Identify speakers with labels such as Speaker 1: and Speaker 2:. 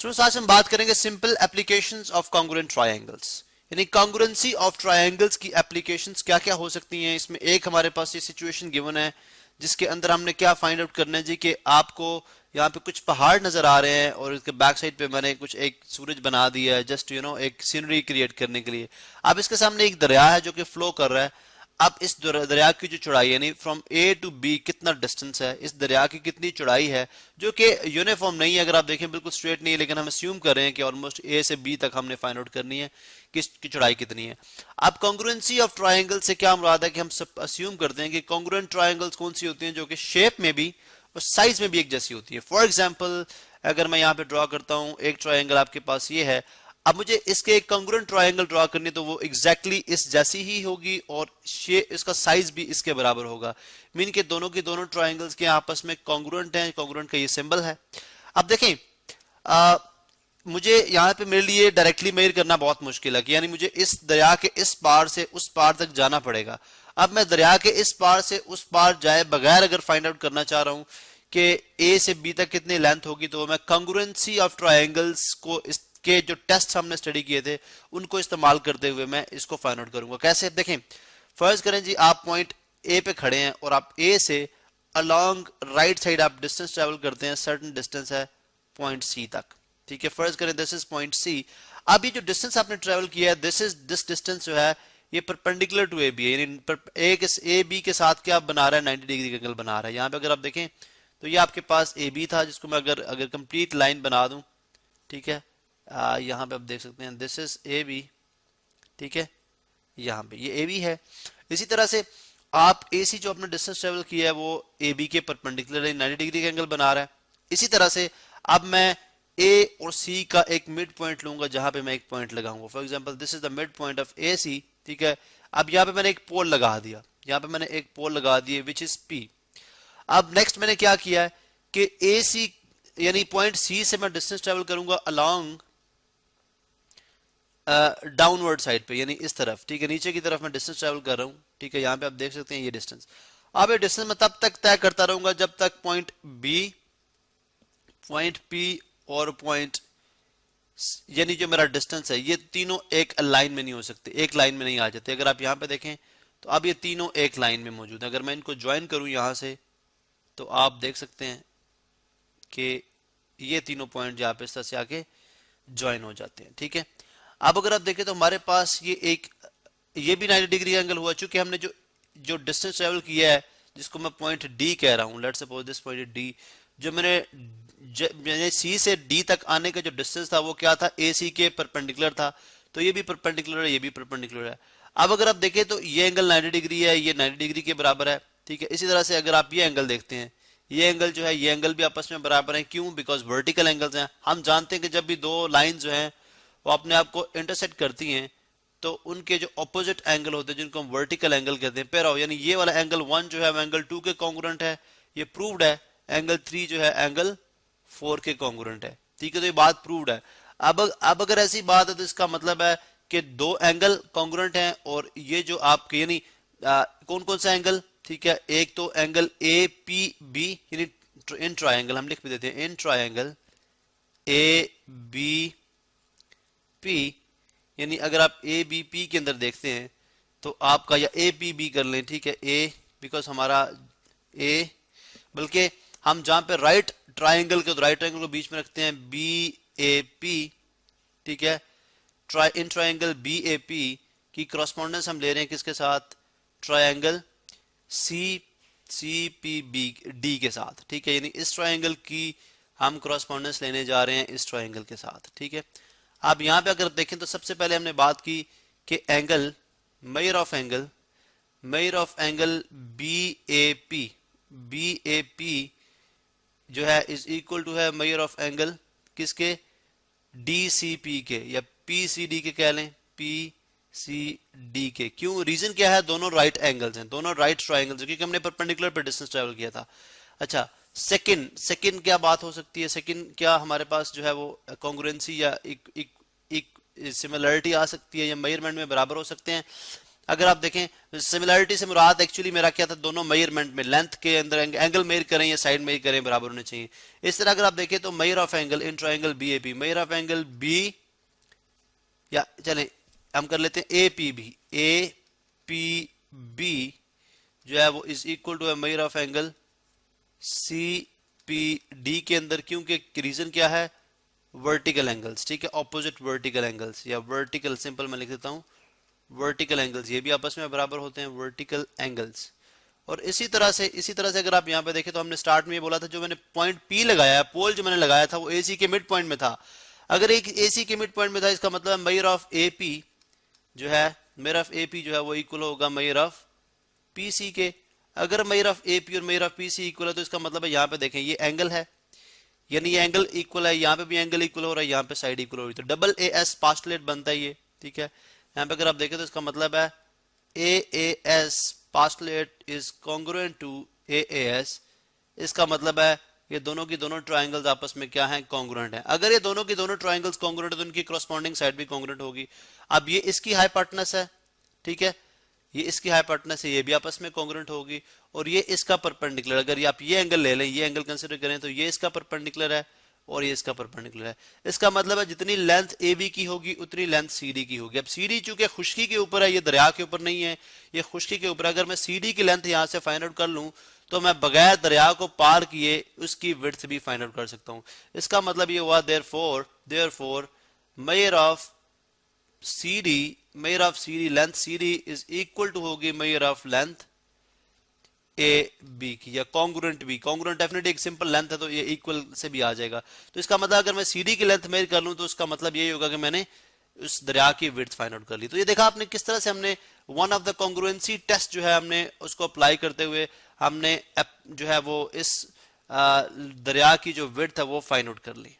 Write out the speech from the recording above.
Speaker 1: Students आज हम बात करेंगे simple applications of congruent triangles, यानी कॉन्ग्रुएंसी ऑफ ट्रायंगल्स की एप्लीकेशंस क्या क्या हो सकती हैं। इसमें एक हमारे पास ये सिचुएशन गिवन है जिसके अंदर हमने क्या फाइंड आउट करना है जी कि आपको यहाँ पे कुछ पहाड़ नजर आ रहे हैं और इसके बैक साइड पे मैंने कुछ एक सूरज बना दिया है जस्ट एक सीनरी क्रिएट करने के लिए। अब इसके सामने एक दरिया है जो कि फ्लो कर रहा है। अब इस दरिया की जो चौड़ाई यानी फ्रॉम ए टू बी कितना डिस्टेंस है, इस दरिया की कितनी चौड़ाई है, जो कि यूनिफॉर्म नहीं है। अगर आप देखें बिल्कुल स्ट्रेट नहीं है, लेकिन हम अस्यूम कर रहे हैं कि ऑलमोस्ट ए से बी तक हमने फाइंड आउट करनी है कि इसकी चौड़ाई कितनी है। अब कॉन्ग्रुएंसी ऑफ ट्रायंगल से क्या मुराद है कि हम सब अस्यूम करते हैं कि कॉन्ग्रुएंट ट्रायंगल्स कौन सी होती हैं जो कि शेप में भी और साइज में भी एक जैसी होती है। फॉर एग्जाम्पल अगर मैं यहाँ पे ड्रॉ करता हूँ एक ट्रायंगल आपके पास ये है, अब मुझे इसके एक कॉन्ग्रुएंट ट्रायंगल ड्रॉ करनी तो वो एग्जैक्टली इस जैसी ही होगी और इसका साइज भी इसके बराबर होगा। मीन के दोनों की दोनों ट्रायंगल्स के आपस में कॉन्ग्रुएंट हैं, कॉन्ग्रुएंट का ये सिंबल है। अब देखें मुझे यहाँ पे मेरे लिए डायरेक्टली मेजर करना बहुत मुश्किल है कि यानी मुझे इस दरिया के इस पार से उस पार तक जाना पड़ेगा। अब मैं दरिया के इस पार से उस पार जाए बगैर अगर फाइंड आउट करना चाह रहा हूँ कि ए से बी तक कितनी लेंथ होगी, तो मैं कॉन्ग्रुएंसी ऑफ ट्रायंगल्स को के जो टेस्ट हमने स्टडी किए थे उनको इस्तेमाल करते हुए मैं इसको फाइंड आउट करूंगा। कैसे देखें, फर्ज करें जी आप पॉइंट ए पे खड़े हैं और आप ए से अलोंग राइट साइड आप डिस्टेंस ट्रेवल करते हैं, सर्टेन डिस्टेंस है पॉइंट सी तक, ठीक है। फर्ज करें दिस इज पॉइंट सी। अब ये जो डिस्टेंस आपने ट्रेवल किया है दिस डिस्टेंस जो है ये परपेंडिकुलर टू ए बी है, यानी ए बी के साथ क्या बना रहा है 90 डिग्री का एंगल बना रहा है। यहाँ पे अगर आप देखें तो ये आपके पास ए बी था जिसको मैं अगर कंप्लीट लाइन बना दूं, ठीक है, यहाँ पे आप देख सकते हैं दिस इज ए बी, ठीक है, यहाँ पे ये ए बी है। इसी तरह से आप ए सी जो अपना डिस्टेंस ट्रेवल किया है वो ए बी के परपेंडिकुलर 90 डिग्री का एंगल बना रहा है। इसी तरह से अब मैं ए और सी का एक मिड पॉइंट लूंगा जहां पे मैं एक पॉइंट लगाऊंगा। For example this is the mid point of A C, ठीक है। अब यहाँ पे मैंने एक पोल लगा दिया, यहाँ पे मैंने एक पोल लगा दिया विच इज पी। अब नेक्स्ट मैंने क्या किया है कि ए सी यानी पॉइंट सी से मैं डिस्टेंस ट्रेवल करूंगा अलोंग डाउनवर्ड साइड पे, यानी इस तरफ, ठीक है, नीचे की तरफ मैं डिस्टेंस ट्रेवल कर रहा हूँ, ठीक है। यहाँ पे आप देख सकते हैं ये डिस्टेंस। अब ये डिस्टेंस मैं तब तक तय करता रहूंगा जब तक पॉइंट बी, पॉइंट पी और पॉइंट यानी जो मेरा डिस्टेंस है ये तीनों एक लाइन में नहीं हो सकते, एक लाइन में नहीं आ जाते। अगर आप यहाँ पे देखें तो अब ये तीनों एक लाइन में मौजूद है। अगर मैं इनको ज्वाइन करूं यहाँ से तो आप देख सकते हैं कि ये तीनों पॉइंट यहाँ पे इस तरह से आके ज्वाइन हो जाते हैं, ठीक है। अब अगर आप देखें तो हमारे पास ये भी 90 डिग्री एंगल हुआ, चूंकि हमने जो डिस्टेंस ट्रेवल किया है जिसको मैं पॉइंट डी कह रहा हूं, let's suppose this point D, जो मैंने सी से डी तक आने का जो डिस्टेंस था वो क्या था, ए सी के परपेंडिकुलर था, तो ये भी परपेंडिकुलर है, ये भी परपेंडिकुलर है। अब अगर आप देखें तो ये एंगल 90 डिग्री है, ये 90 डिग्री के बराबर है, ठीक है। इसी तरह से अगर आप ये एंगल देखते हैं, ये एंगल जो है ये एंगल भी आपस में बराबर है। क्यों? बिकॉज वर्टिकल एंगल्स हैं। हम जानते हैं कि जब भी दो लाइन जो हैं वो अपने आप को इंटरसेक्ट करती हैं तो उनके जो ऑपोजिट एंगल होते हैं जिनको हम वर्टिकल एंगल कहते हैं पैरा, यानी ये वाला एंगल 1 जो है वो एंगल 2 के कॉन्ग्रुएंट है, ये प्रूव्ड है। एंगल 3 जो है एंगल 4 के कॉन्ग्रुएंट है, ठीक है। तो ये बात प्रूव्ड है। अब अगर ऐसी बात है तो इसका मतलब है कि दो एंगल कॉन्ग्रुएंट हैं और ये जो आपके यानी कौन कौन सा एंगल, ठीक है, एक तो एंगल ए पी बी, यानी इन ट्रायंगल हम लिख भी देते हैं in triangle A B P, यानी अगर आप ए बी पी के अंदर देखते हैं तो आपका या ए पी बी कर लें, ठीक है, ए बिकॉज हमारा ए, बल्कि हम जहां पे राइट ट्रायंगल के राइट ट्रायंगल को बीच में रखते हैं बी ए पी, ठीक है। In triangle B A P की करस्पॉन्डेंस हम ले रहे हैं किसके साथ, triangle C C P B D के साथ, ठीक है। यानी इस ट्रायंगल की हम करस्पॉन्डेंस लेने जा रहे हैं इस ट्रायंगल के साथ, ठीक है। अब यहाँ पे अगर देखें तो सबसे पहले हमने बात की कि angle measure of angle B A P जो है इज इक्वल टू है मेजर ऑफ एंगल किसके, डी सी पी के या पी सी डी के कह लें, पी सी डी के। क्यों? रीजन क्या है, दोनों राइट एंगल्स हैं, दोनों राइट ट्रायंगल्स, क्योंकि हमने परपेंडिकुलर पे डिस्टेंस ट्रेवल किया था। अच्छा, सेकंड क्या बात हो सकती है, सेकंड क्या हमारे पास जो है वो कॉन्ग्रुएंसी या एक सिमिलरिटी आ सकती है या मेजरमेंट में बराबर हो सकते हैं। अगर आप देखें सिमिलरिटी से मुराद एक्चुअली मेरा क्या था, दोनों मेजरमेंट में लेंथ के अंदर एंगल मेजर करें या साइड मेजर करें बराबर होने चाहिए। इस तरह अगर आप देखें तो measure of angle in triangle BAP, measure of angle B, या चलें हम कर लेते हैं एपीबी, एपीबी जो है वो is equal to measure of angle CPD के अंदर, क्योंकि रीजन क्या है, वर्टिकल एंगल्स, ठीक है, ऑपोजिट वर्टिकल एंगल्स या वर्टिकल, सिंपल मैं लिख देता हूं वर्टिकल एंगल्स, ये भी आपस में बराबर होते हैं वर्टिकल एंगल्स। और इसी तरह से अगर आप यहां पे देखें तो हमने स्टार्ट में ये बोला था जो मैंने पॉइंट पी लगाया है, पोल जो मैंने लगाया था वो एसी के मिड पॉइंट में था। अगर एक एसी के मिड पॉइंट में था इसका मतलब मेजर ऑफ एपी जो है, मेजर ऑफ एपी जो है वो इक्वल होगा मेजर ऑफ पीसी के। अगर मेजर ऑफ एपी और मेजर ऑफ पीसी इक्वल है तो इसका मतलब है यहाँ पे देखें ये एंगल है, यानी ये एंगल इक्वल है, यहाँ पे भी एंगल इक्वल हो रहा है, यहाँ पे साइड इक्वल हो रही है, तो डबल ए एस पास्टुलेट बनता है ये, ठीक है। यहाँ पे अगर आप देखें तो इसका मतलब है A S postulate is congruent to A S, इसका मतलब है ये दोनों की दोनों ट्रायंगल्स आपस में क्या हैं, कॉन्ग्रुएंट हैं। अगर ये दोनों की दोनों ट्रायंगल्स कॉन्ग्रुएंट है तो उनकी कॉरस्पॉन्डिंग साइड भी कॉन्ग्रुएंट होगी। अब ये इसकी हाइपोटेनस है, ठीक है, ये इसकी हाइपोटेनस है, ये भी आपस में कॉन्ग्रुएंट होगी, और ये इसका परपेंडिकुलर, अगर आप ये एंगल ले लें, ये एंगल कंसीडर करें तो ये इसका परपेंडिकुलर है और ये इसका परपेंडिकुलर है। इसका मतलब है जितनी लेंथ ए बी की होगी उतनी लेंथ सी डी की होगी। अब सी डी चूंकि खुश्की के ऊपर है, ये दरिया के ऊपर नहीं है, ये खुश्की के ऊपर। अगर मैं सी डी की लेंथ यहां से फाइंड आउट कर लूं तो मैं बगैर दरिया को पार किए उसकी विड्थ भी फाइंड आउट कर सकता हूं। इसका मतलब ये हुआ therefore measure of CD, measure of CD length CD is equal to होगी measure of length A B की, या कॉन्ग्रुएंट बी। कॉन्ग्रुएंट डेफिनेटली एक सिंपल लेंथ है तो ये इक्वल से भी आ जाएगा। तो इसका मतलब अगर मैं CD की लेंथ मेजर कर लूं तो उसका मतलब यही होगा कि मैंने उस दरिया की विड्थ फाइंड आउट कर ली। तो ये देखा आपने किस तरह से हमने one of the congruency test जो है हमने उसको अप्लाई करते हुए हमने जो है वो इस दरिया की जो विड्थ है वो फाइंड आउट कर ली।